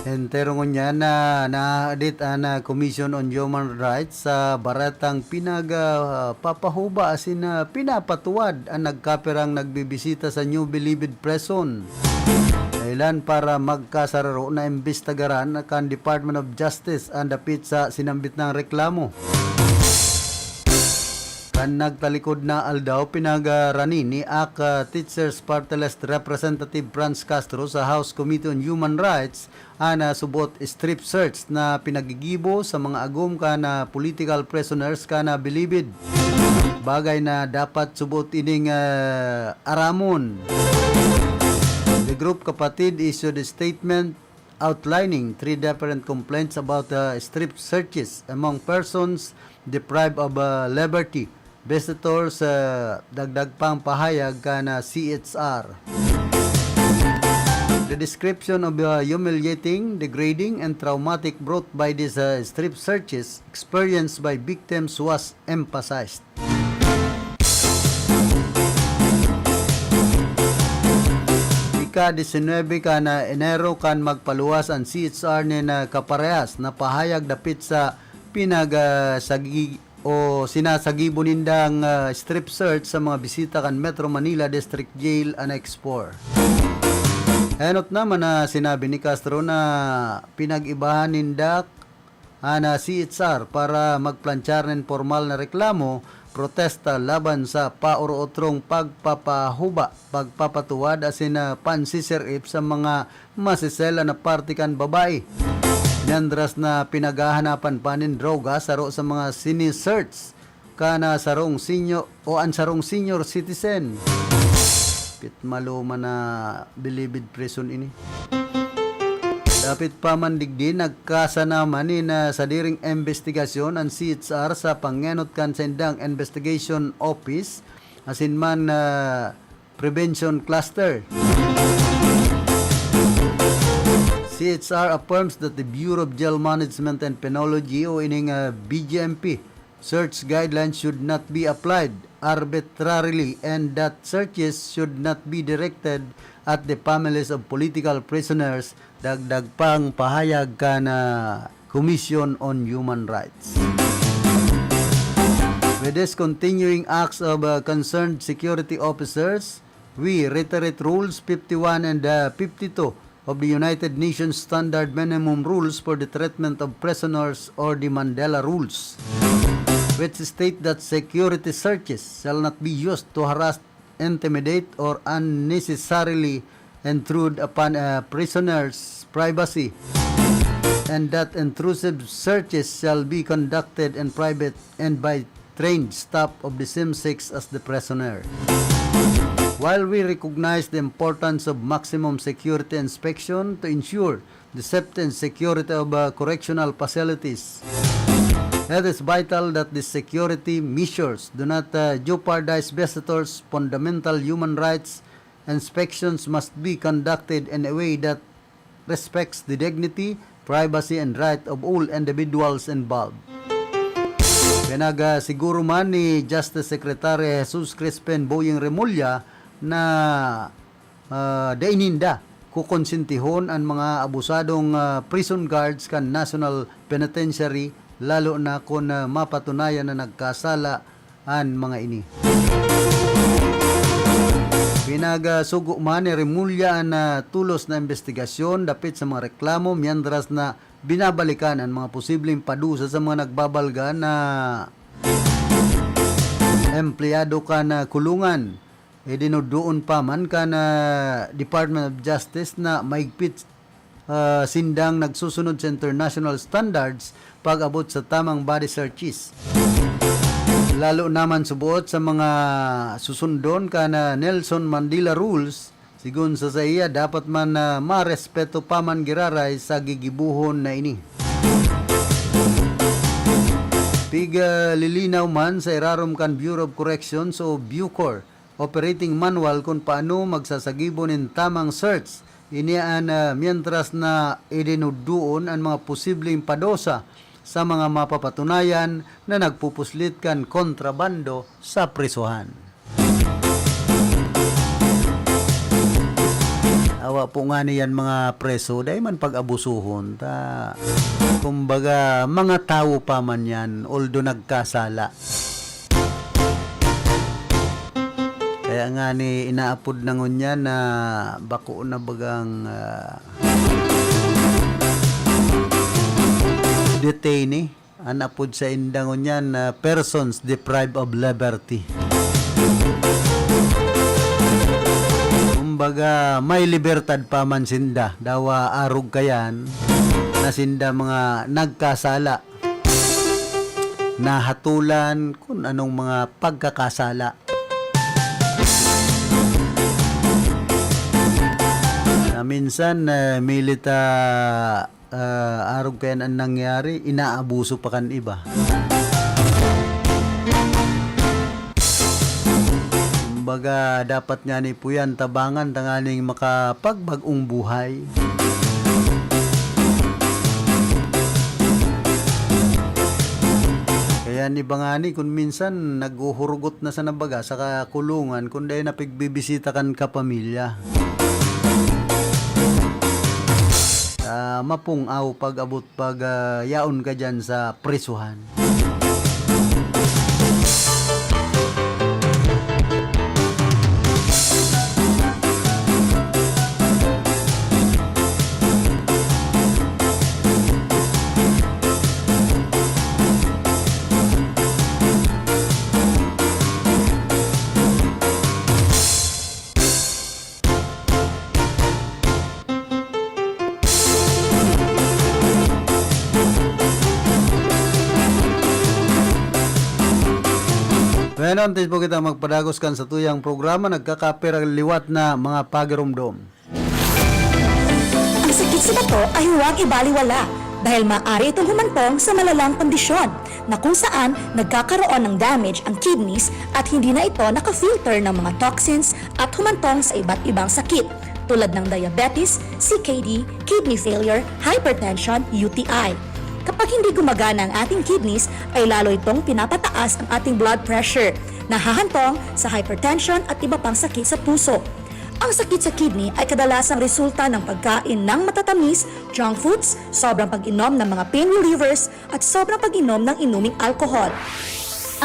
Entero niya na-edit na Commission on Human Rights sa baratang papahuba asin pinapatuwad ang nagkapirang nagbibisita sa New Bilibid Prison. Dahilan para magkasararo na imbestagaran kan Department of Justice ang dapit sa sinambit ng reklamo. Kan nagtalikod na aldaw pinagarani ni Teachers Party List Representative Franz Castro sa House Committee on Human Rights ana subot strip search na pinagigibo sa mga agom kana political prisoners kana bilibid. Bagay na dapat subot ining aramon. The group kapatid issued a statement outlining 3 different complaints about strip searches among persons deprived of liberty. Visitors dagdag pang pahayag kana CHR. The description of humiliating, degrading, and traumatic brought by these strip searches experienced by victims was emphasized. Ika-19 kana Enero kan magpaluwas ang CHR ni na kaparehas na pahayag dapit sa sinasagibo nindang strip search sa mga bisita kan Metro Manila District Jail Annex 4. Henot naman na sinabi ni Castro na pinag-ibahan nindak na CHR para magplanchar ng formal na reklamo, protesta laban sa paurotrong pagpapahuba, pagpapatuwad asin pansisirip sa mga masisela na partikan babae. Miandras na pinaghahanapan pa nin droga saro sa mga sini-search kana sarong senior o ansarong senior citizen. Pitmaluma na bilibid prison ini. Dapit pa man digdi nagkasa naman ni na sa diring investigasyon ang CHR sa pangenot kan sendang investigation office asin man prevention cluster. CHR affirms that the Bureau of Jail Management and Penology o ining BJMP search guidelines should not be applied arbitrarily and that searches should not be directed at the families of political prisoners. Dagdag pang pahayag kana Commission on Human Rights. With this continuing acts of concerned security officers, we reiterate Rules 51 and 52 of the United Nations Standard Minimum Rules for the Treatment of Prisoners or the Mandela Rules, which state that security searches shall not be used to harass, intimidate, or unnecessarily intrude upon a prisoner's privacy, and that intrusive searches shall be conducted in private and by trained staff of the same sex as the prisoner. While we recognize the importance of maximum security inspection to ensure the safety and security of correctional facilities, it is vital that the security measures do not jeopardize visitors' fundamental human rights. Inspections must be conducted in a way that respects the dignity, privacy, and right of all individuals involved. Siguro man ni Justice Secretary Jesus Crispin Boyeng Remulla na daininda kukonsentihon ang mga abusadong prison guards kan National Penitentiary lalo na kung mapatunayan na nagkasala ang mga ini. Pinagasugo man ni Remulla ang tulos na investigasyon dapit sa mga reklamo miandras na binabalikan ang mga posibleng padusa sa mga nagbabalga na empleyado ka na kulungan. Dinudoon pa man ka na Department of Justice na maigpit sindang nagsusunod sa international standards pag-abot sa tamang body searches. Lalo naman subuot sa mga susundon ka na Nelson Mandela Rules, sigun sa iya dapat man marespeto pa man giraray sa gigibuhon na ini. Lilinaw man sa irarom kan Bureau of Corrections o Bucor operating manual kung paano magsasagibo ng tamang search. Iniaan mientras na idinudoon ang mga posibleng padosa sa mga mapapatunayan na nagpupuslit kan kontrabando sa prisuhan. Awa po nga niyan mga preso, dahil man pag-abusuhon. Kumbaga, mga tao pa man yan, although nagkasala. Kaya nga ni inaapod na ngunyan na bako na bagang detainee. Anapod sa indangon yan na persons deprived of liberty. Kumbaga, may libertad pa man sinda. Dawa arog kayan na sinda mga nagkasala. Nahatulan kung anong mga pagkakasala. Minsan, milita arog kayan ang nangyari, inaabuso pa kan iba. Kumbaga, dapat nga ni po yan tabangan tanganing makapagbagong buhay. Kaya ni bangani kung minsan naghuhurugot na sa nabaga sa kulungan kundi napigbibisita kan kapamilya. Mapungaw pag-abot yaon ka dyan sa prisuhan. Ngayon, antes po kita magpadagos kan sa tuyang programa, nagkakapirang liwat na mga pagirumdom. Ang sakit sa bato ay huwag ibaliwala dahil maaari itong humantong sa malalang kondisyon na kung saan nagkakaroon ng damage ang kidneys at hindi na ito nakafilter ng mga toxins at humantong sa iba't ibang sakit tulad ng diabetes, CKD, kidney failure, hypertension, UTI. Kapag hindi gumagana ang ating kidneys, ay lalo itong pinapataas ang ating blood pressure, nahahantong sa hypertension at iba pang sakit sa puso. Ang sakit sa kidney ay kadalasang resulta ng pagkain ng matatamis, junk foods, sobrang pag-inom ng mga pain relievers, at sobrang pag-inom ng inuming alcohol.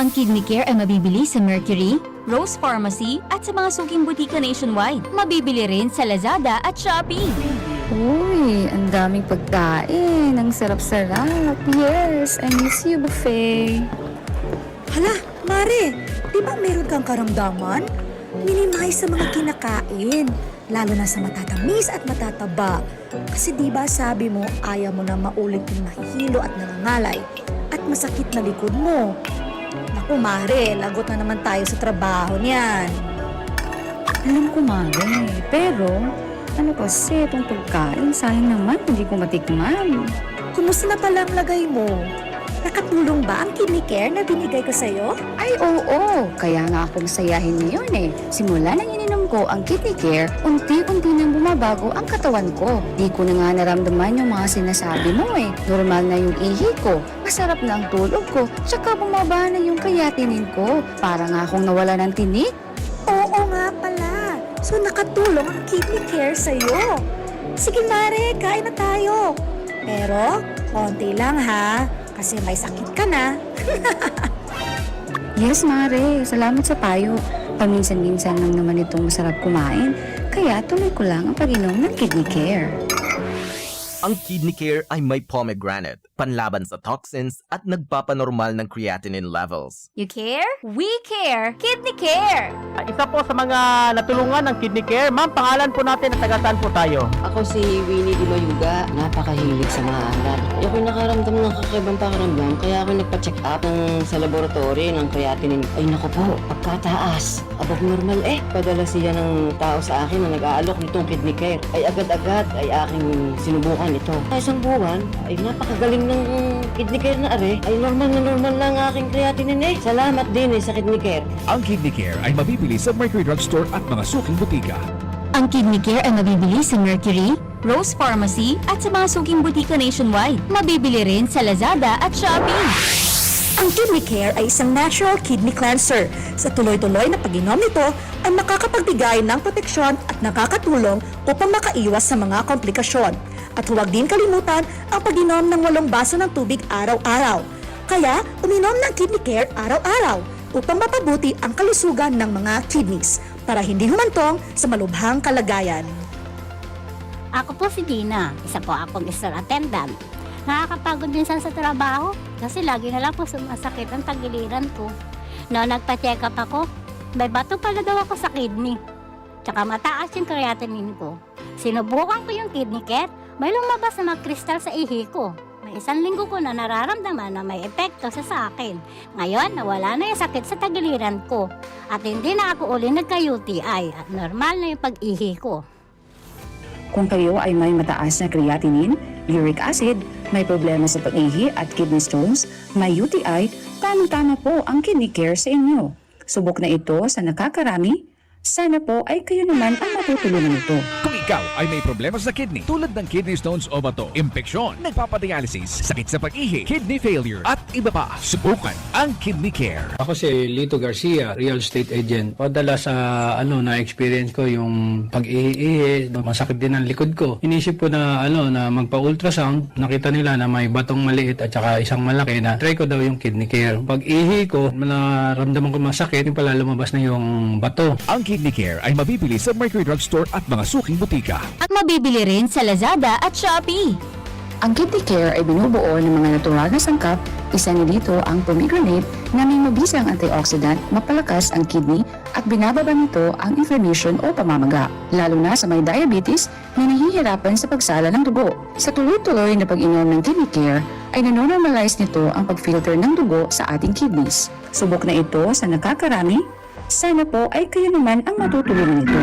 Ang Kidney Care ay mabibili sa Mercury, Rose Pharmacy at sa mga suking butika nationwide. Mabibili rin sa Lazada at Shopee. Uy, ang daming pagkain. Ang sarap-sarap. Yes, I miss you, buffet. Hala, Mare, di ba meron kang karamdaman? Minimize sa mga kinakain, lalo na sa matatamis at matataba. Kasi di ba sabi mo ayaw mo na maulit yung mahihilo at nangangalay at masakit na likod mo. Naku, Mare, lagot na naman tayo sa trabaho niyan. Alam ko, Mare. Pero, ano kasi itong pagkain? Sayang naman, hindi ko matikman. Kumusta na pala ang lagay mo? Nakatulong ba ang kidney care na binigay ko sa'yo? Ay, oo. Kaya nga akong sayahin ngayon eh. Simula nang ininom ko ang Kidney Care, unti-unti nang bumabago ang katawan ko. Di ko na nga naramdaman yung mga sinasabi mo eh. Normal na yung ihi ko, masarap na ang tulog ko, tsaka bumaba na yung creatinine ko. Para nga akong nawala ng tinik. Oo nga pala. So nakatulong ang kidney care sa'yo. Sige Mare, kain na tayo. Pero, konti lang ha. Kasi may sakit ka na. Yes, Mare. Salamat sa payo. Paminsan-minsan lang naman itong masarap kumain. Kaya tuloy ko lang ang pag-inom ng Kidney Care. Ang Kidney Care ay may pomegranate, panlaban sa toxins at nagpapanormal ng creatinine levels. You care? We care! Kidney Care! Isa po sa mga natulungan ng Kidney Care. Ma'am, pangalan po natin at taga-saan po tayo? Ako si Winnie Di Mayuga, napakahilig sa mga aral. Ako nakaramdam ng kakaibang pakiramdam, kaya ako nagpa-check up sa laboratory ng creatinine. Ay naku po, pagkataas, above normal Padala siya ng tao sa akin na nag-aalok nitong Kidney Care. Ay agad-agad ay aking sinubukan ito. Sa isang buwan, ay napakagaling ng Kidney Care na ay normal lang aking creatinine Salamat din sa Kidney Care. Ang Kidney Care ay mabibili sa Mercury Drugstore at mga suking butika. Ang Kidney Care ay mabibili sa Mercury, Rose Pharmacy at sa mga suking butika nationwide. Mabibili rin sa Lazada at Shopee. Ang Kidney Care ay isang natural kidney cleanser. Sa tuloy-tuloy na pag-inom nito ay makakapagbigay ng proteksyon at nakakatulong upang makaiwas sa mga komplikasyon. At huwag din kalimutan ang pag-inom ng 8 baso ng tubig araw-araw. Kaya, uminom ng Kidney Care araw-araw upang mapabuti ang kalusugan ng mga kidneys para hindi humantong sa malubhang kalagayan. Ako po si Dina, isa po akong store attendant. Nakakapagod din sa trabaho kasi lagi na lang po sumasakit ang tagiliran ko. Noong nagpa-check up ako, may bato pala daw ako sa kidney. Tsaka mataas yung creatinine ko. Sinubukan ko yung Kidney Care, may lumabas na mga kristal sa ihi ko. May 1 linggo ko na nararamdaman na may epekto sa akin. Ngayon, nawala na yung sakit sa tagiliran ko. At hindi na ako uli nagka-UTI at normal na yung pag-ihi ko. Kung kayo ay may mataas na creatinine, uric acid, may problema sa pag-ihi at kidney stones, may UTI, tamang-tama po ang Kidney Care sa inyo. Subok na ito sa nakakarami. Sana po ay kayo naman ang matutulungan nito. Kung ikaw ay may problema sa kidney tulad ng kidney stones o bato, impeksyon, nagpapadialysis, sakit sa pag-ihi, kidney failure at iba pa, subukan ang Kidney Care. Ako si Lito Garcia, real estate agent. Padala sa na-experience ko yung pag-ihi, masakit din ang likod ko. Inisip ko na na magpa-ultrasound, nakita nila na may batong maliit at saka isang malaki na try ko daw yung Kidney Care. Pag-ihi ko, naramdaman ko masakit, yung pala lumabas na yung bato. Ang Kidney Care ay mabibili sa Mercury Drug Store at mga suking butika. At mabibili rin sa Lazada at Shopee. Ang Kidney Care ay binubuo ng mga natural na sangkap. Isa na dito ang pomegranate na may mabisang antioxidant, mapalakas ang kidney at binababa nito ang inflammation o pamamaga, lalo na sa may diabetes na nahihirapan sa pagsala ng dugo. Sa tuloy-tuloy na pag-inom ng Kidney Care ay nanonormalize nito ang pag-filter ng dugo sa ating kidneys. Subok na ito sa nakakarami. Sana po ay kayo naman ang matutulungan nito.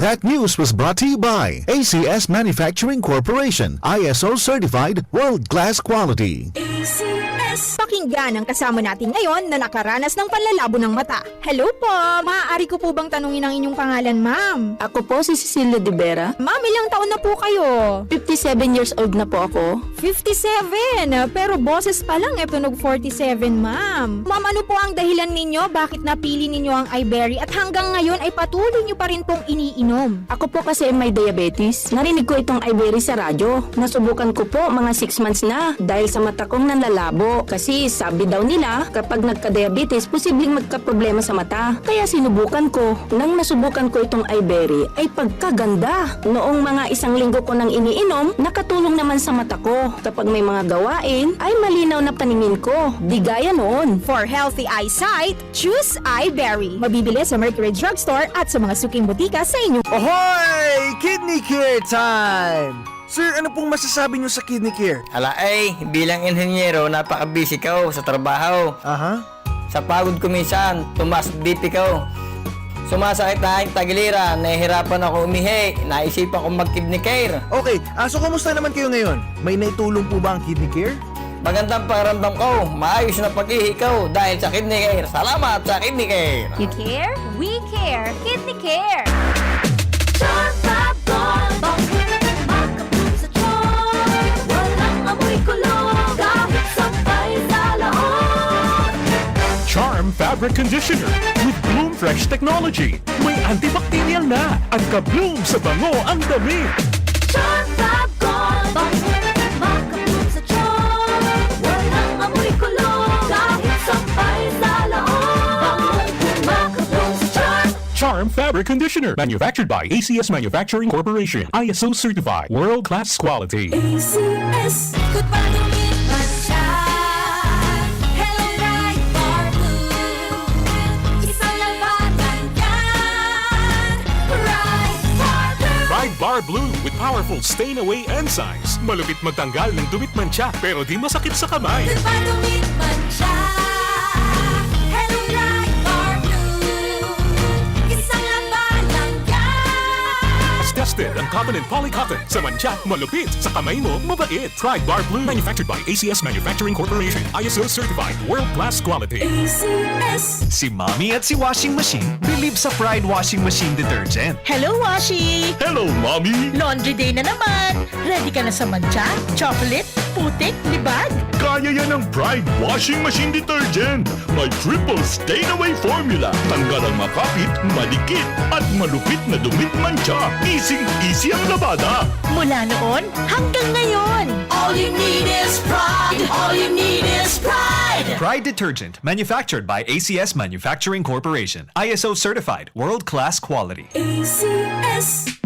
That news was brought to you by ACS Manufacturing Corporation, ISO certified, world-class quality. Pakinggan ang kasama natin ngayon na nakaranas ng panlalabo ng mata. Hello po! Maaari ko po bang tanungin ang inyong pangalan, ma'am? Ako po si Cecilia De Vera. Ma'am, ilang taon na po kayo? 57 years old na po ako. 57! Pero boses pa lang tunog 47, ma'am. Ma'am, ano po ang dahilan ninyo? Bakit napili ninyo ang iBerry at hanggang ngayon ay patuloy nyo pa rin pong iniinom? Ako po kasi may diabetes. Narinig ko itong iBerry sa radyo. Nasubukan ko po mga 6 months na dahil sa mata kong nanlalabo. Kasi sabi daw nila kapag nagka-diabetes, posibleng magka-problema sa mata. Kaya sinubukan ko. Nang nasubukan ko itong iBerry ay pagkaganda. Noong mga 1 linggo ko nang iniinom, nakatulong naman sa mata ko. Kapag may mga gawain, ay malinaw na paningin ko. Di gaya noon. For healthy eyesight, choose iBerry. Mabibili sa Mercury Drug Store at sa mga suking butika sa inyong... Ahoy! Kidney Care time! Sir, ano pong masasabi niyo sa Kidney Care? Bilang inhenyero, napaka-busy ko sa trabaho. Aha. Sa pagod ko minsan, tumas BP ko. Sumasakit na aking tagiliran, nahihirapan ako umihi, naisipan kong mag-Kidney Care. Okay, so kamusta naman kayo ngayon? May naitulong po ba ang Kidney Care? Magandang pakiramdam ko, maayos na pag-ihi ko dahil sa Kidney Care. Salamat sa Kidney Care! You care? We care. Kidney Care! Charm Fabric Conditioner with Bloom Fresh Technology. May antibacterial na at ka-bloom sa bango ang dami. Charm Fab Gold! Makabloom sa charm. Walang amoy kulong. Kahit sampay sa laon. Makabloom sa charm. Charm Fabric Conditioner. Manufactured by ACS Manufacturing Corporation. ISO certified. World-class quality. ACS. Good paluin man siya. Hello, Bright Bar Blue. Isang labanan yan. Bright Bar Blue. Bright Bar Blue with powerful stain-away enzymes. Malupit magtanggal ng dumit mancha pero di masakit sa kamay. Good paluin man siya. Hello, Bright Bar Blue. Isang labanan yan. As tested ang cotton and polycotton. Sa mancha, malupit. Sa kamay mo, mabait. Fried Bar Blue. Manufactured by ACS Manufacturing Corporation. ISO certified. World-class quality. ACS. Si Mommy at si Washing Machine believe sa Pride Washing Machine Detergent. Hello, Washi! Hello, Mommy! Laundry day na naman! Ready ka na sa mancha, chocolate, putik, libag. Kaya yan ng Pride Washing Machine Detergent. May triple stain-away formula. Tanggal ang makapit, madikit, at malupit na dumit mancha. Easy ang labada. Mula noon hanggang ngayon. All you need is pride. All you need is pride. Pride Detergent, manufactured by ACS Manufacturing Corporation. ISO certified, world-class quality. ACS.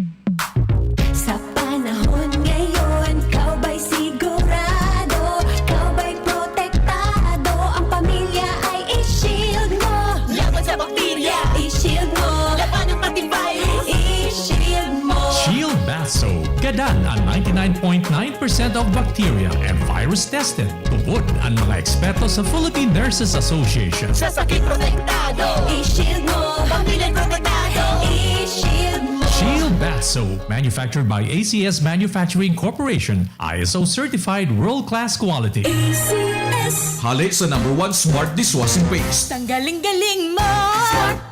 Sa panahon ngayon, kau ba'y sigurado? Kau ba'y protektado? Ang pamilya ay i-shield mo. Laban sa bakterya. I-shield mo. Laban ng pati virus. I-shield mo. Shield Bath Soap. Gadan ang 99.9% of bacteria and virus tested. Tubod ang mga eksperto sa Philippine Nurses Association. Sa sakit protektado. I-shield mo. Pamilya protektado. I-shield mo. Shield Bath Soap, manufactured by ACS Manufacturing Corporation, ISO certified world-class quality. ACS. Hali sa #1 Smart Dishwashing Paste. Tanggaling-galing mo.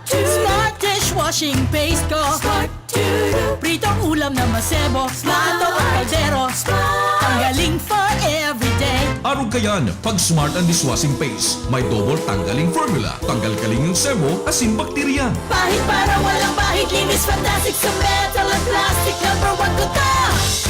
Smart dishwashing paste ko. Pritong ulam na masebo. Plato at kaldero. Tanggaling for everyday. Arog kayan, pag Smart ang Dishwashing Paste, may double tanggaling formula. Tanggal kaling yung sebo, asin bakterya. Pahit para walang pahit. Linis fantastic sa metal at plastic. #1 ko to.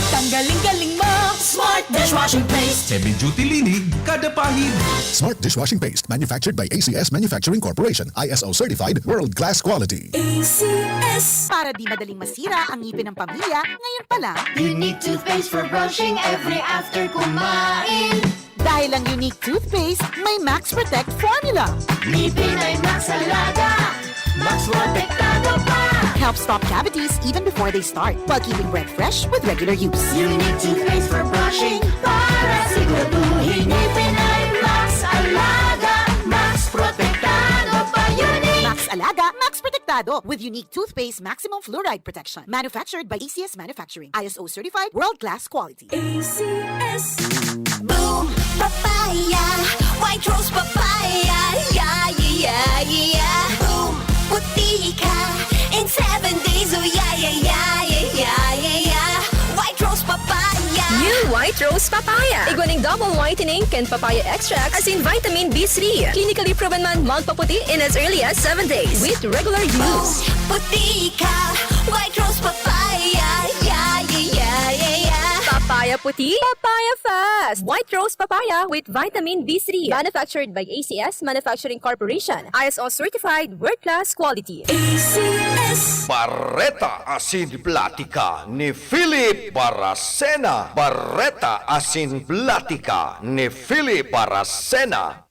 Tanggaling-galing mo. Smart dishwashing paste. Heavy duty linig, kada pahid. Smart Dishwashing Paste, manufactured by ACS Manufacturing Corporation. ISO certified, world-class quality. ACS. Para di madaling masira ang ngipin ng pamilya, ngayon pa lang. Unique toothpaste for brushing every after kumain. Dahil ang unique toothpaste, may Max Protect formula. Ngipin ay Max Alaga. Max Protektado pa. Helps stop cavities even before they start, while keeping breath fresh with regular use. Unique toothpaste for brushing para siguraduhin ngipin ay Max Alaga. Max Protektado pa. Unique. Max Alaga, Max Protectado with unique toothpaste maximum fluoride protection. Manufactured by ACS Manufacturing. ISO certified, world-class quality. ACS. Boom, papaya, white rose papaya, yeah, yeah, yeah. Boom, puti ka in 7 days, oh yeah, yeah, yeah, yeah, yeah, yeah. White rose papaya. New White Rose Papaya. Iguaning double whitening and papaya extract as in vitamin B3. Clinically proven man magpaputi in as early as 7 days with regular use. Puti ka, white rose papaya, yeah, yeah, yeah, yeah, yeah. Papaya puti, papaya fast. White Rose Papaya with vitamin B3. Manufactured by ACS Manufacturing Corporation. ISO certified world-class quality. ACS. Barreta Asin Platica ni Philip Baracena. Barreta Asin Platica ni Philip Baracena.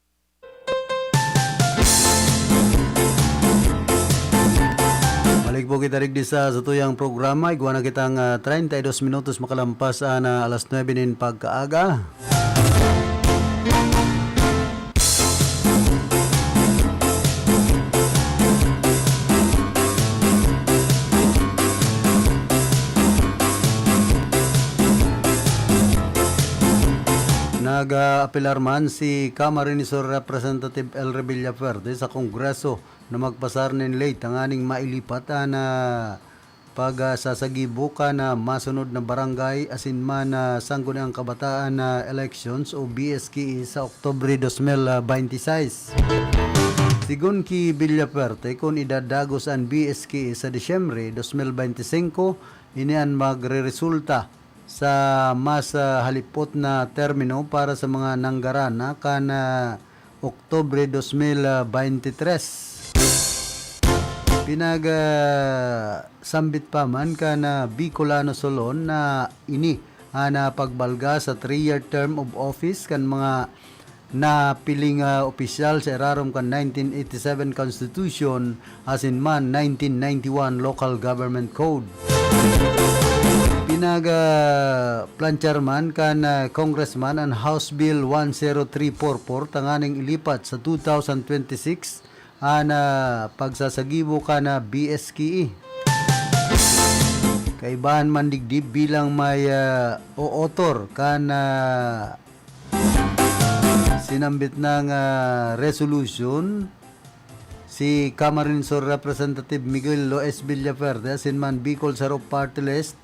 Balik po kita rin sa tuyang programa. Igwa na kitang 32 minutos makalampas na alas 9 nin pagkaaga. Nag-apilar man si Camarines Representative El Revillaferde sa Kongreso na magpasar nin late ang aning mailipat na pagsasagibukan na masunod na barangay asin man na Sangguniang Kabataan na elections o BSKE sa Oktubre 2026. Sigun ki Villaferte, kung idadagos ang BSKE sa Disyembre 2025, inian magre-resulta sa mas halipot na termino para sa mga nanggarana kana Oktubre 2023. Sambit pa man kana Bicolano Solon na ini na pagbalga sa 3-year term of office kan mga napiling opisyal sa erarom kan 1987 Constitution asin man 1991 Local Government Code. Planchar man kan Congressman ang House Bill 10344 tanganing ilipat sa 2026 pagsasagibo ka na BSKE. Kaibahan man digdib bilang may o-author kan sinambit ng resolution si Camarines Representative Miguel Loes Villaferde asin man Bicol Sarop Party List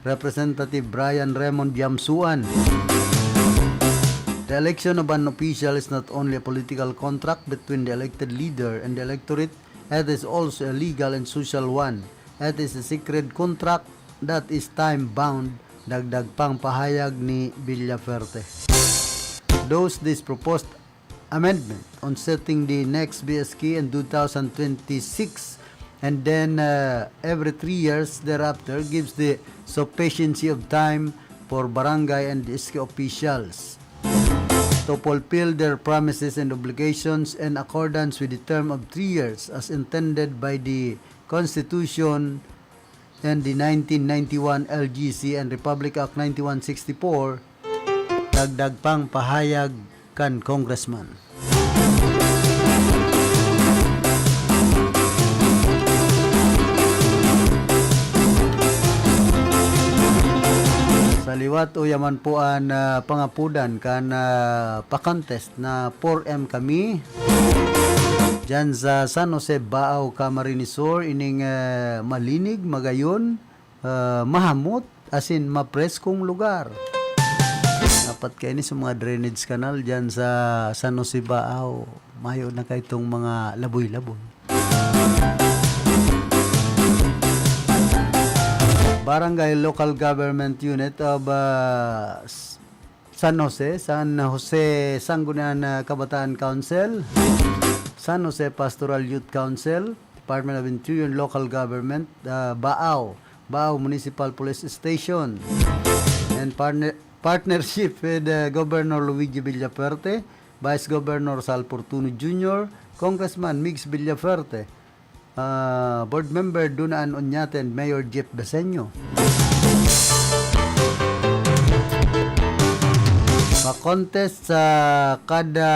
Representative Brian Raymond Yamsuan. The election of an official is not only a political contract between the elected leader and the electorate, it is also a legal and social one. It is a sacred contract that is time-bound, dagdag pang pahayag ni Villaferte. This proposed amendment on setting the next BSK in 2026 and then every 3 years thereafter gives the sufficiency of time for barangay and SK officials to fulfill their promises and obligations in accordance with the term of 3 years as intended by the Constitution and the 1991 LGC and Republic Act 9164, dagdag pang pahayag kan Congressman. Sa liwat o yaman po an pangapudan kan pa-contest na 4M kami dyan sa San Jose, Baaw, Camarines Sur, ining malinig, magayon, mahamot, asin mapreskong lugar. Dapat kayo ni sa mga drainage canal dyan sa San Jose, Baaw, mayo na kayo itong mga laboy-laboy. Barangay Local Government Unit of San Jose Sangguniang Kabataan Council, San Jose Pastoral Youth Council, Department of Interior and Local Government, Baaw Municipal Police Station, and partnership with Governor Luigi Villaferte, Vice Governor Sal Fortuno Jr., Congressman Mix Villaferte, Board Member Dunaan Oñate, and Mayor Jeff Beseño. Pa-contest sa kada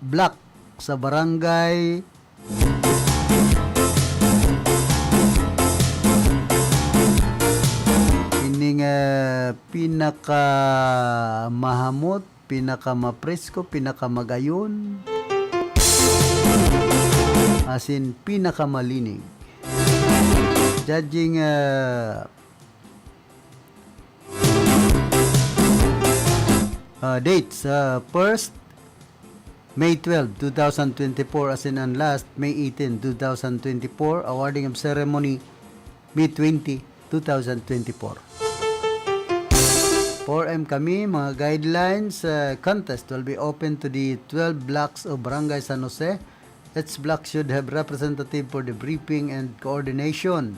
block sa barangay ining pinaka mahamot, pinaka mapresko, pinaka magayon, asin pinaka malinig. Judging dates, first May 12, 2024, as in and last May 18, 2024. Awarding of ceremony May 20, 2024. 4M kami, mga guidelines. Contest will be open to the 12 blocks of Barangay San Jose. Each block should have representative for the briefing and coordination.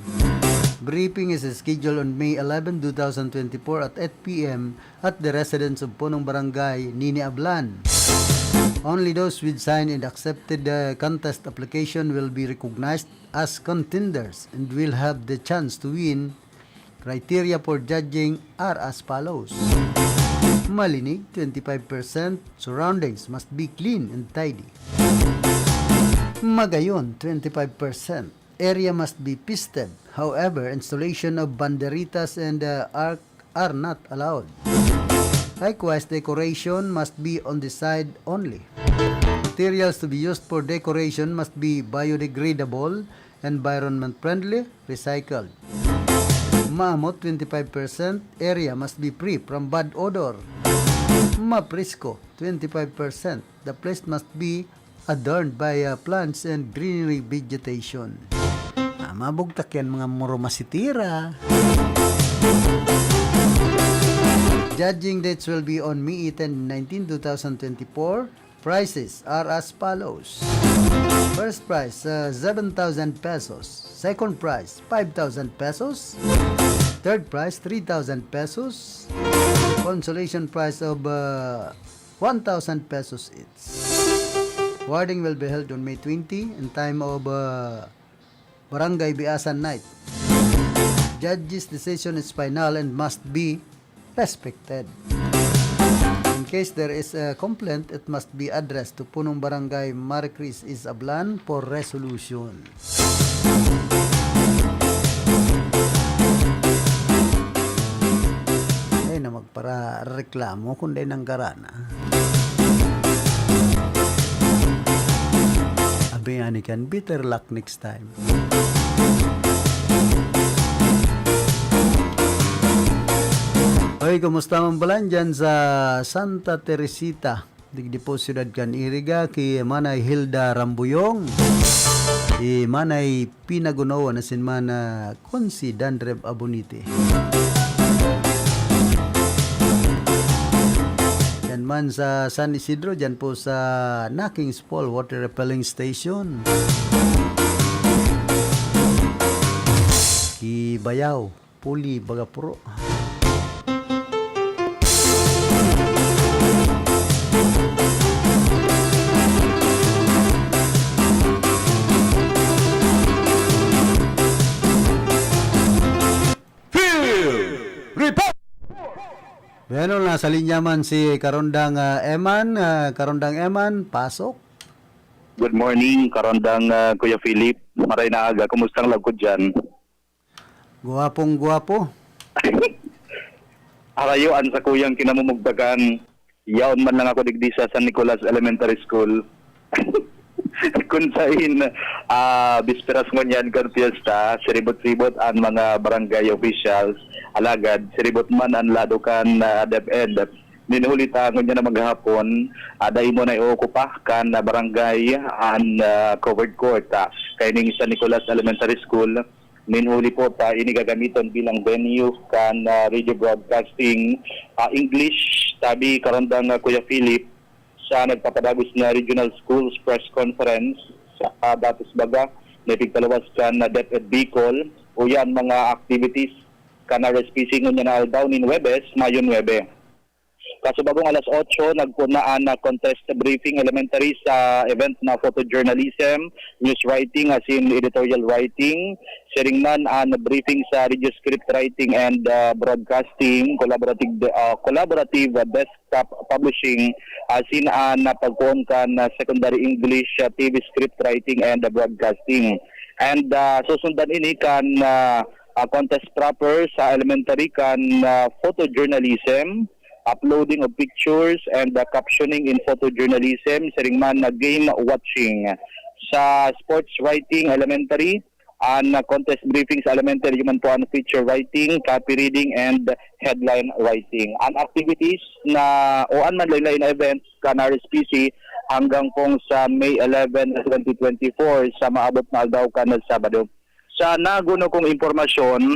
Briefing is scheduled on May 11, 2024 at 8 p.m. at the residence of Punong Barangay, Nini Ablan. Only those with signed and accepted the contest application will be recognized as contenders and will have the chance to win. Criteria for judging are as follows. Malinig, 25%. Surroundings must be clean and tidy. Magayon, 25%. Area must be pisted. However, installation of banderitas and arc are not allowed. Likewise, decoration must be on the side only. Materials to be used for decoration must be biodegradable, environment-friendly, recycled. Maamot, 25%. Area must be free from bad odor. Mapresko, 25%. The place must be adorned by plants and greenery vegetation. Mabugtak yan mga muro masitira. Judging dates will be on May 10 and 19, 2024. Prices are as follows. First prize, 7,000 pesos. Second prize, 5,000 pesos. Third prize, 3,000 pesos. Consolation prize of 1,000 pesos each. Awarding will be held on May 20 in time of Barangay Biasan Night. Judge's decision is final and must be respected. In case there is a complaint, it must be addressed to Punong Barangay Maricris Isablan for resolution. Ay na magpara reklamo kundi nang garana. Abi kan better luck next time. Oy, kumusta man balan dyan sa Santa Teresita? Digdi po siyudad kan Iriga, ki Manay Hilda Rambuyong. Manay Pinagunawa na sinmana Konsi Dandreb Abunite. Yan man sa San Isidro, dyan po sa Nakings Fall Water Repelling Station. Ki Bayaw, Puli, Bagapuro. Bueno, nasa linya man si Karondang Eman. Karondang Eman, pasok. Good morning, Karondang Kuya Philip. Maray na aga, kumusta ang lagkod dyan? Guwapong guwapo. Arayuan sa kuyang kinamumugdagan. Yaon man lang ako digdi sa San Nicolas Elementary School. Kung sahin, bisperas mo niyan kan fiesta, siribot-sibot ang mga barangay officials, alagad, siribot man ang lado kan DepEd. Minuhulita ko niya na maghapon, dahil mo na iukupa kan barangay ang covered court. Kaya ning San Nicolas Elementary School, minhuli po ini gagamiton bilang venue kan radio broadcasting English, tabi Karondang Kuya Philip, sa nagpapadagos na Regional Schools Press Conference sa Datos Baga, napigtalawas kan na DepEd Bicol, o yan mga activities kan na RSPC nyo na aldaw ni Webes, Mayo 9. Kaso bagong alas 8, nagpunaan na contest briefing elementary sa event na photojournalism, news writing as in editorial writing, sharing man ang briefing sa radio script writing and broadcasting, collaborative desktop publishing, as in na pagkuon kan secondary English TV script writing and broadcasting. And susundan ini kan contest proper sa elementary kan photojournalism, uploading of pictures and captioning in photojournalism, sharing man na game watching. Sa sports writing elementary, ang contest briefing sa elementary man po ang feature writing, copy reading, and headline writing. Ang activities na o an man laylay na event ka na RSPC hanggang pong sa May 11, 2024 sa maabot na aldaw ka na Sabado. Sa naguno kong impormasyon,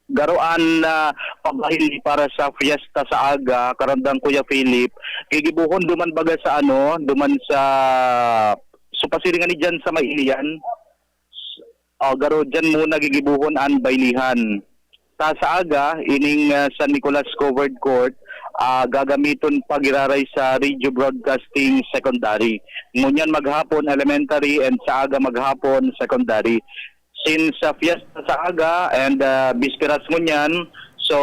garoan na pabahili para sa fiesta sa aga, Karondang Kuya Philip, kigibuhon duman baga sa duman sa supasiringan ni dyan sa may ilian. Garo dyan muna gigibuhon ang baylihan. Sa aga, ining San Nicolas Covered Court, gagamiton pagiraray sa radio broadcasting secondary. Ngunyan maghapon elementary and sa aga maghapon secondary. Since fiesta sa aga and bisperas ngunyan, so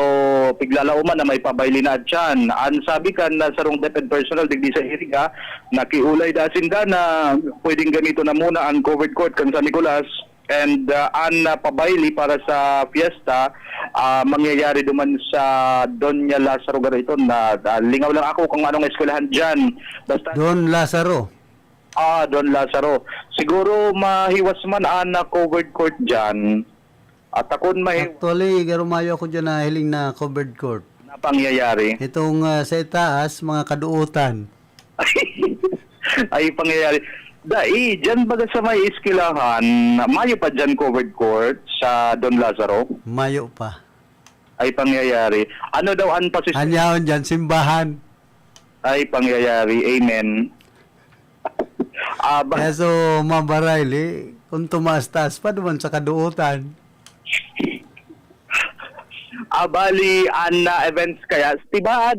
piglalauman na may pabayli na dyan. Ang sabi kan na sarong DepEd personnel digdi sa Iriga, nakiulay dasin ka na pwedeng ganito na muna ang covered court kan San Nicolas. And ang pabayli para sa fiesta, mangyayari duman sa Doña Lazaro Garaiton na lingaw lang ako kung anong eskwelahan dyan. Basta Don Lazaro. Don Lazaro. Siguro mahiwas man ang covered court dyan. At akon Actually, garumayo ako dyan na hiling na covered court. Na pangyayari? Itong sa itaas, mga kaduutan. Ay pangyayari. Dyan baga sa may iskilahan, mayo pa dyan covered court sa Don Lazaro? Mayo pa. Ay pangyayari. Ano daw ang pasisyon? Anyahon dyan, simbahan. Ay pangyayari. Amen. So, mabarayli, kung tumaas-taas pa naman sa kaduutan. Bali, an events kaya, tibaad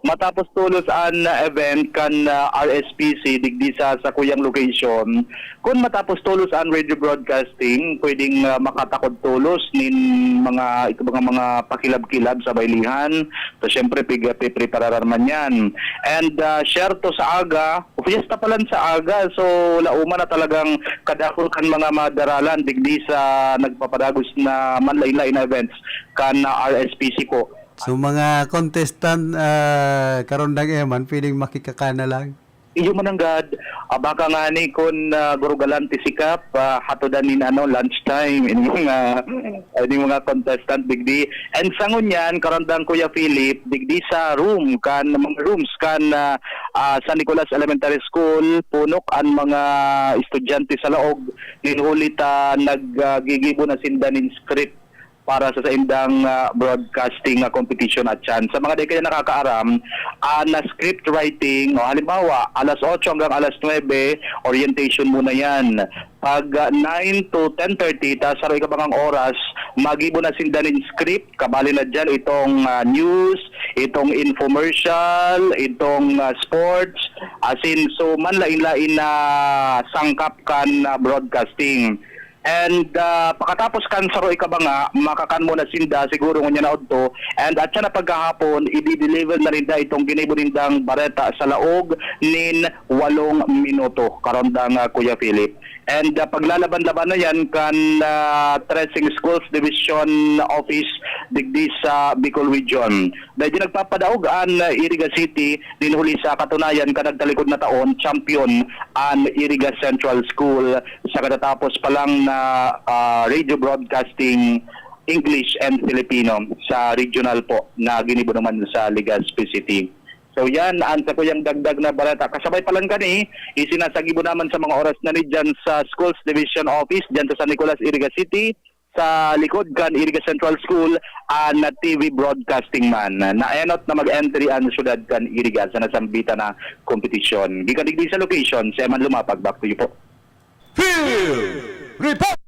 matapos tulos an event kan RSPC digdi sa kuyang location, kung matapos tulos an radio broadcasting, pwedeng makatakod tulos nin mga pakilab-kilab sa baylihan. So, syempre, prepararan man yan. And share to sa aga, fiesta pa lang sa aga, so lauma na talagang kadakol kan mga madaralan digdi sa nagpapadagos na manlaylay na events kan RSPC po. So mga contestant Karondang Eman, pwedeng makikakana lang? iyo mananggad, baka nga ni kun guro galante sikap, hatodan ni lunchtime, ini mga contestant digdi. And sangon yan, karandang Kuya Philip, digdi sa mga rooms kan San Nicolas Elementary School, punok ang mga estudyante sa laog, ninulita naggigibo na sindanin script para sa indang broadcasting competition at chan. Sa mga di kaya nakakaaram, na script writing, halimbawa, alas 8 hanggang alas 9, orientation muna yan. Pag 9 to 10:30, sa ikaw bangang oras, magibo na sindanin script, kabali na dyan itong news, itong infomercial, itong sports, asin so man lain-lain na sangkap kan broadcasting. And pagkatapos kansaro ikabanga, makakan mo na sinda siguro ngunya na odto, and at siya na pagkahapon i-deliver na rin da itong ginibunindang bareta sa laog nin 8 minuto karondang Kuya Philip. And paglalaban-laban na yan kan Tracing Schools Division Office digdi sa Bicol Region. Dahil nagpapadaog an Iriga City dinhuli sa katunayan kanagtalikod na taon champion an Iriga Central School sa katatapos pa lang na radio broadcasting English and Filipino sa regional po na ginibo naman sa Legazpi City. So yan, ansa ko yung dagdag na balita. Kasabay pa lang kani, isinasagibo naman sa mga oras na ni dyan sa Schools Division Office, dyan sa San Nicolas, Iriga City, sa likod kan Iriga Central School, na TV broadcasting man. Na-enot na mag-entry ang syudad kan Iriga sa nasambita na kompetisyon. Gikadigdi sa location, si Eman Lumapag, back to you po. Report!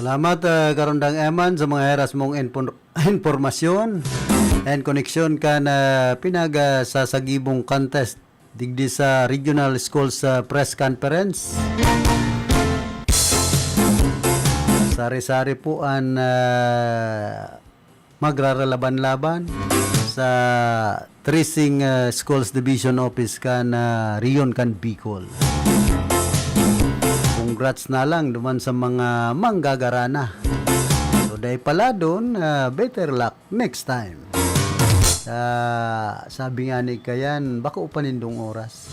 Salamat Karondang Eman sa mga heras mong informasyon and koneksyon ka na pinag-sasagibong contest digdi sa Regional Schools Press Conference. Sari-sari po ang magraralaban-laban sa Tracing Schools Division Office kan Rion kan Bicol. Congrats na lang duman sa mga manggagarana. So dahil pala doon, better luck next time. Sabi nga ni Kayan, baka upanindong oras.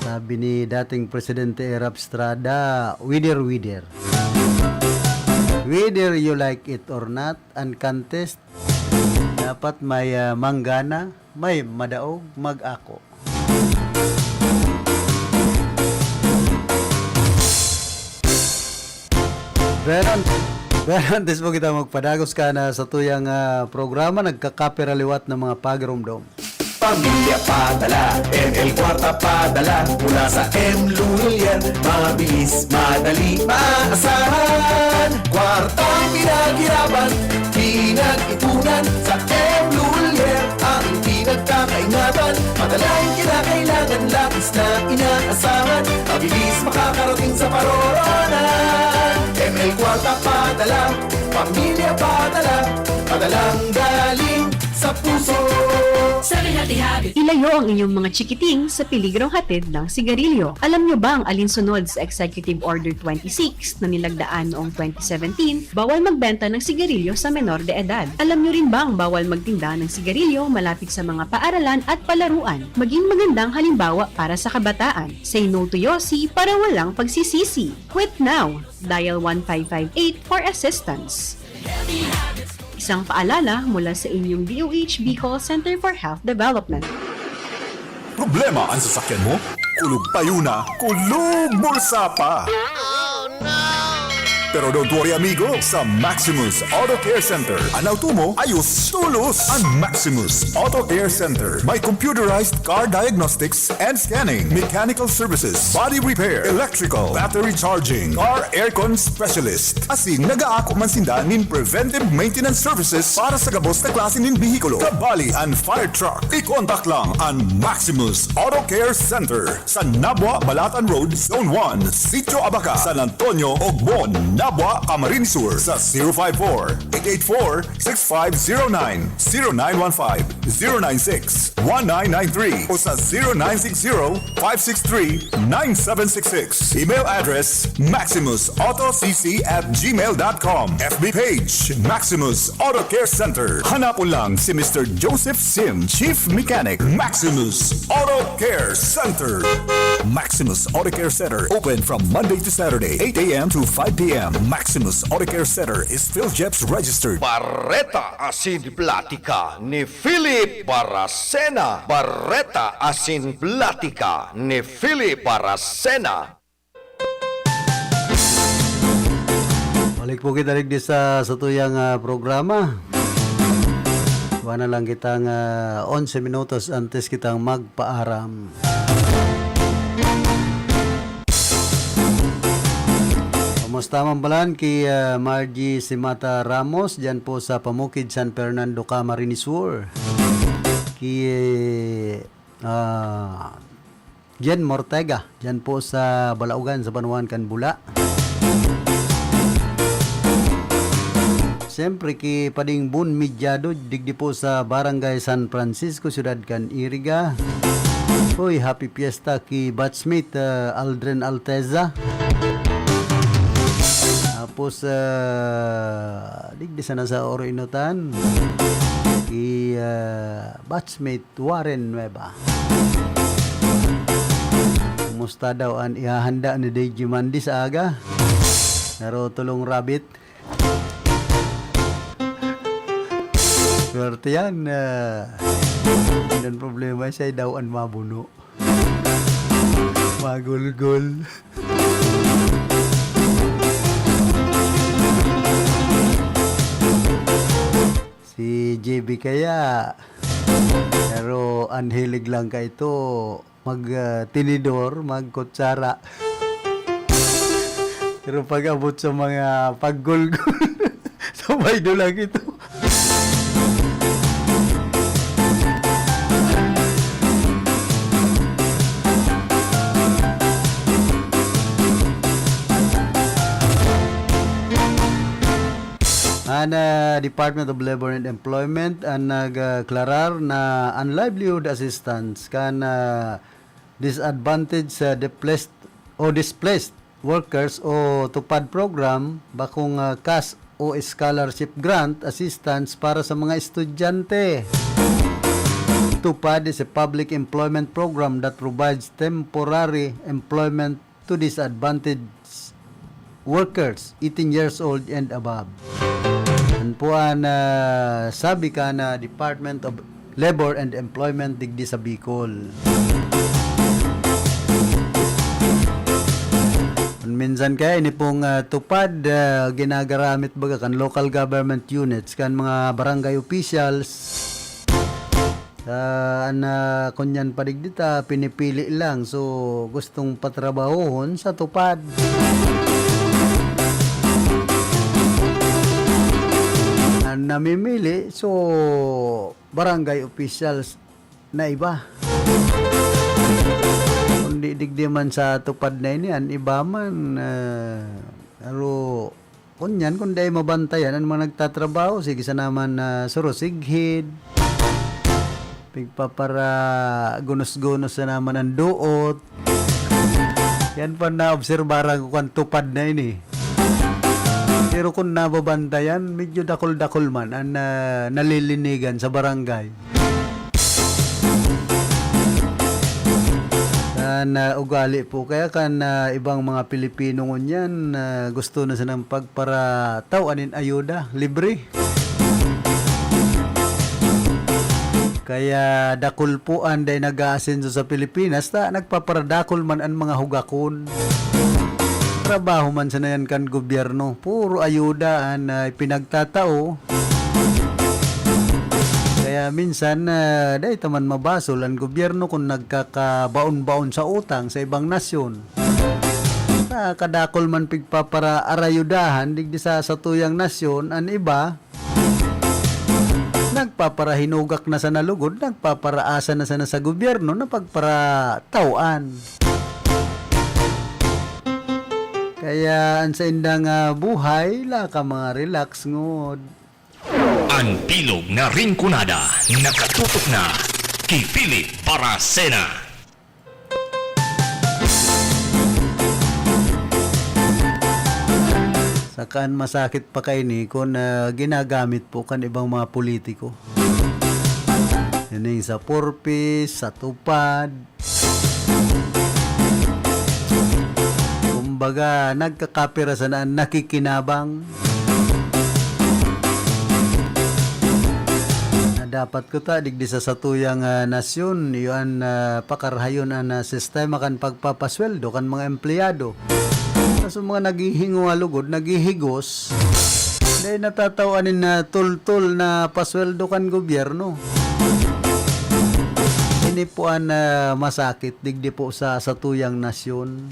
Sabi ni dating Presidente Erap Estrada, whether you like it or not, ang contest, dapat may manggana, may madaog, mag-ako. Pero antes mo kita magpadagos ka na sa tuyang programa, nagkakapiraliwat ng mga pagirumdom. Pamilya padala, ML Kwarta padala, mula sa M. Lulian, mabilis, madali, maasahan. Kwartang pinaghirapan, pinag-ipunan, sa M. Lulian, ang pinagkakaingatan. Madalang kinakailangan, lapis na inaasahan, mabilis makakarating sa paroonan. ML Kwarta padala, pamilya padala, padalang galing sa puso. Ilayo ang inyong mga chikiting sa peligrong hatid ng sigarilyo. Alam nyo ba ang alinsunod sa Executive Order 26 na nilagdaan noong 2017? Bawal magbenta ng sigarilyo sa menor de edad. Alam nyo rin bang bawal magtinda ng sigarilyo malapit sa mga paaralan at palaruan? Maging magandang halimbawa para sa kabataan. Say no to Yossi para walang pagsisisi. Quit now. Dial 1558 for assistance. Isang paalala mula sa inyong DOH Bicol Center for Health Development. Problema ang sasakyan mo? Kulog tayo na, kulog bulsa pa! Pero don't worry amigo, sa Maximus Auto Care Center, ang auto mo ayos tulos. Ang Maximus Auto Care Center may computerized car diagnostics and scanning, mechanical services, body repair, electrical, battery charging, car aircon specialist. Asing nag-aako man sinda nin preventive maintenance services para sa gabos na klase nin bihikulo, kabali and fire truck. I-contact lang ang Maximus Auto Care Center sa Nabwa, Balatan Road, Zone 1, Sitio Abaca, San Antonio, Ogbon, Nabwa, Camarines Sur sa 054-884-6509, 0915-096-1993 o sa 0960-563-9766. Email address maximusautocc@gmail.com. FB page Maximus Auto Care Center. Hanapon lang si Mr. Joseph Sim, Chief Mechanic, Maximus Auto Care Center. Maximus Auto Care Center, open from Monday to Saturday, 8 a.m. to 5 p.m. Maximus Auto Care Center is PhilJeps registered. Barreta Asin Platica ni Philip Baracena. Barreta Asin Platica ni Philip Baracena. Balik po kita ligdi sa tuyang programa. Wala lang kitang 11 minutos antes kitang magpaaram. Kamusta mambalan kay Margie Simata Ramos dyan po sa Pamukid, San Fernando, Camarines Sur. Kay Jen Mortega dyan po sa Balaugan, sa Banuan, Canbula. Siyempre kay Pading Bun Midyado digdi po sa Barangay San Francisco, Ciudad Can Iriga. Uy, happy fiesta kay batchmate Aldrin Alteza. Tapos digdi sana sa Oro Inutan kay batchmate Warren Nueva. Kumusta daw ang ihahanda ni Deji Mandi sa aga? Naro tulong rabbit. Swerte yan. Ang problema siya daw ang mabuno. Magulgul. Si JB kaya, pero anhilig lang ka ito mag-tinidor, mag-kutsara. Pero pag abot sa mga paggulgul, sabay do lang ito. Ang Department of Labor and Employment ang nagklarar na ang livelihood assistance kan disadvantaged displaced workers o tupad program bakong cash o scholarship grant assistance para sa mga estudyante. Tupad is a public employment program that provides temporary employment to disadvantaged workers 18 years old and above. Po ang sabi ka na Department of Labor and Employment digdi sa Bicol. Minsan kaya ini pong tupad ginagaramit baga kan local government units kan mga barangay officials kunyan padigdita pinipili lang so gustong patrabahon sa tupad. Namimili so barangay officials na iba kundi digdi man sa tupad na yan iba man pero kunyan kundi mabantayan ang mga nagtatrabaho sige sa naman surosighid pigpapara gunos-gunos sa naman ang duot yan pa na obserbaran ko kung tupad na ini. Pero kung nababantayan, medyo dakol-dakol man ang nalilinigan sa barangay. Ugali po. Kaya kan ibang mga Pilipino ngunyan gusto na silang pagparatawanin ayuda, libre. Kaya dakol po ang day nag-aasenso sa Pilipinas nagpaparadakol man ang mga hugakon. Trabaho man sa nayan kan gobyerno puro ayuda na pinagtatao kaya minsan dahil taman mabasol ang gobyerno kung nagkakabaon-baon sa utang sa ibang nasyon kadakol man pigpapara arayudahan digdi sa tuyang nasyon ang iba nagpaparahinugak na sa nalugod nagpaparaasa na sana sa gobyerno na pagparatawaan. Kaya ang sa indang buhay, ka mga relax ngod. Ang bilog na ringkunada nakatutok na kay Philip Baracena. Sakaan masakit pa kay ni kung ginagamit po kan ibang mga politiko. Yun yung sa purpose, sa tupad. Kumbaga, nagkakapira sa naan nakikinabang. Dapat ko ta digdi sa satuyang nasyon iyon pakarhayon ang sistema kan pagpapasweldo kan mga empleyado. So mga naghihingo lugod, naghihigos, dahil natatawanin na tul-tul na pasweldo kan gobyerno. Ini po ang masakit digdi po sa satuyang nasyon.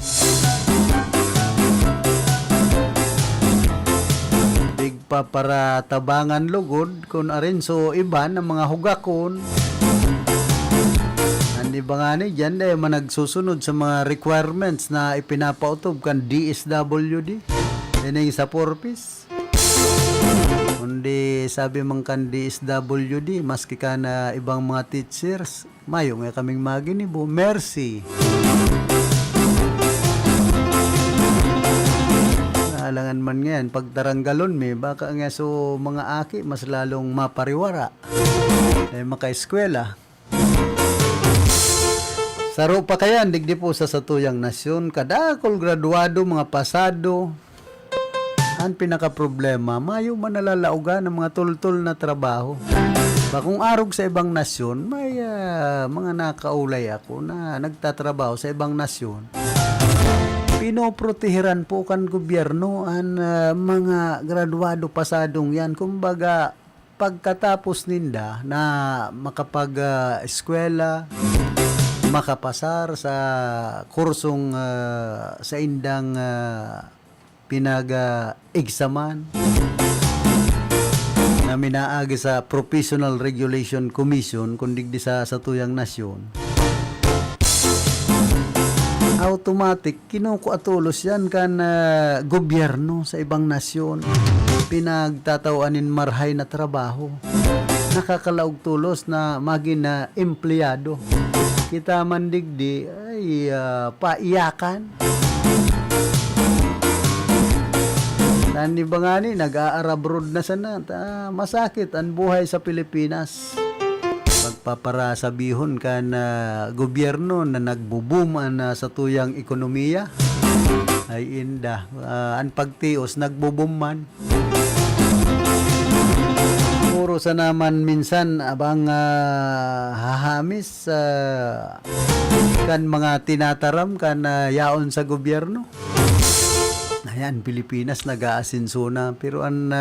Pa para tabangan lugod kung arin so iba ng mga hugakon hindi ba nga ni dyan dahil managsusunod sa mga requirements na ipinapautob kan DSWD yan yung sa purpose kundi sabi mang kan DSWD maski ka na ibang mga teachers mayo nga kaming maginibo mercy alangan man ngayon, pagtaranggalon baka nga so mga aki, mas lalong mapariwara. Maka-eskwela. Saro pa kaya, digdi po sa satuyang nasyon, kadakol graduado, mga pasado. Ang pinaka-problema, mayo manalalaugan ng mga tultul na trabaho. Kung arog sa ibang nasyon, may mga nakaulay ako na nagtatrabaho sa ibang nasyon. Pinoprotehiran po kan gobyerno ang mga graduado pasadong yan. Kumbaga, pagkatapos ninda na makapag-eskwela, makapasar sa kursong sa indang pinag-examan na minaagi sa Professional Regulation Commission kundigdi sa satuyang nasyon. Automatic, kinukuatulos yan kan gobyerno sa ibang nasyon. Pinagtatawanin marhay na trabaho. Nakakalaog tulos na maging na empleyado. Kita man digdi ay paiyakan. Tandi ba nga ni, nag-aarabroad na sana. Masakit ang buhay sa Pilipinas. Pagpaparasabihon ka na gobyerno na nagbuboom sa tuyang ekonomiya ay inda ang pagtios nagbuboom man puro sa naman minsan abang hahamis kan mga tinataram kan yaon sa gobyerno. Ayan, Pilipinas nag-aasinso na pero ang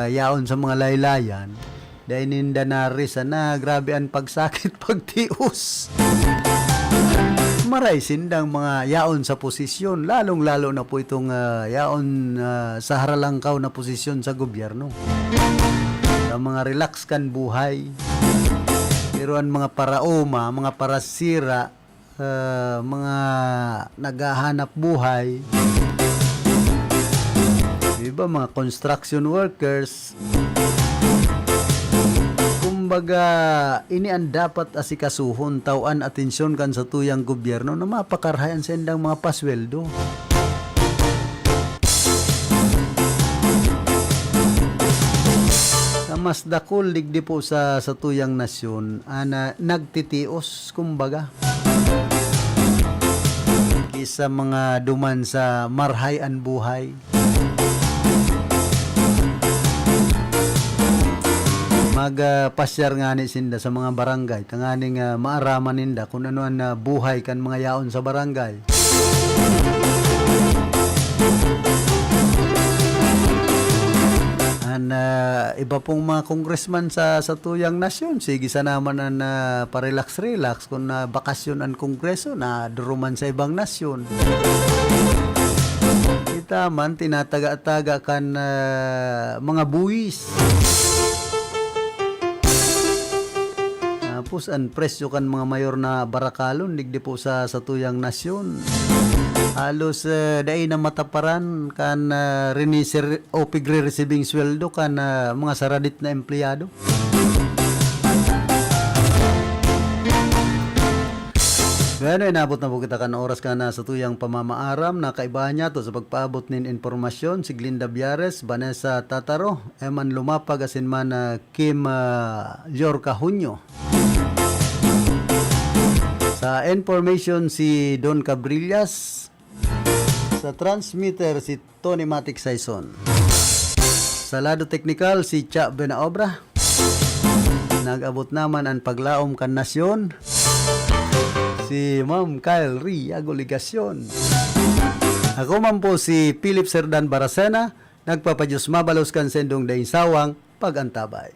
yaon sa mga laylayan dahil ninda narisa na grabe ang pagsakit pagtios. Maray sindang mga yaon sa posisyon, lalong-lalo na po itong yaon sa haralangkaw na posisyon sa gobyerno. Sa mga relax kan buhay. Pero ang mga paraoma, mga parasira, mga naghahanap buhay, diba mga construction workers, kumbaga, ini ang dapat asikasuhon, tawan atensyon kan sa tuyang gobyerno na mapakarhayan sa indang mga pasweldo. Mas dakol digdi po sa tuyang nasyon, nagtitios, kumbaga. Kisa mga duman sa marhay ang buhay. Magpasyar nga ni sinda sa mga barangay tanganing maaraman ninda kung ano ang buhay kan mga yaon sa barangay. Iba pong mga congressman sa tuyang nasyon sige sa naman ang parelax-relax kung bakasyon ang kongreso na duruman sa ibang nasyon. Kita man tinataga-taga kan mga buwis. pusan presyo kan mga mayor na barakalon digdi po sa tuyang nasyon. Halos dai na mataparan kan rinisir o pigre receiving sweldo kan mga saradit na empleyado. Gano inabot na po kita kan oras ka na sa tuyang pamamaaram na kaibahan niya to sa pagpaabot nin informasyon si Glinda Biares, Vanessa Tataro, Eman Lumapag asin man Kim Yorca Junio. Sa information si Don Cabrillas, sa transmitter si Tony Matic Saison. Sa lado technical si Cha Benaobra. Nag-abot naman ang paglaom kan nasyon si Ma'am Kyle Riago Ligasyon. Ako man po si Philip Serdan Baracena, nagpapadyos mabalos kan sendong daing sawang pagantabay.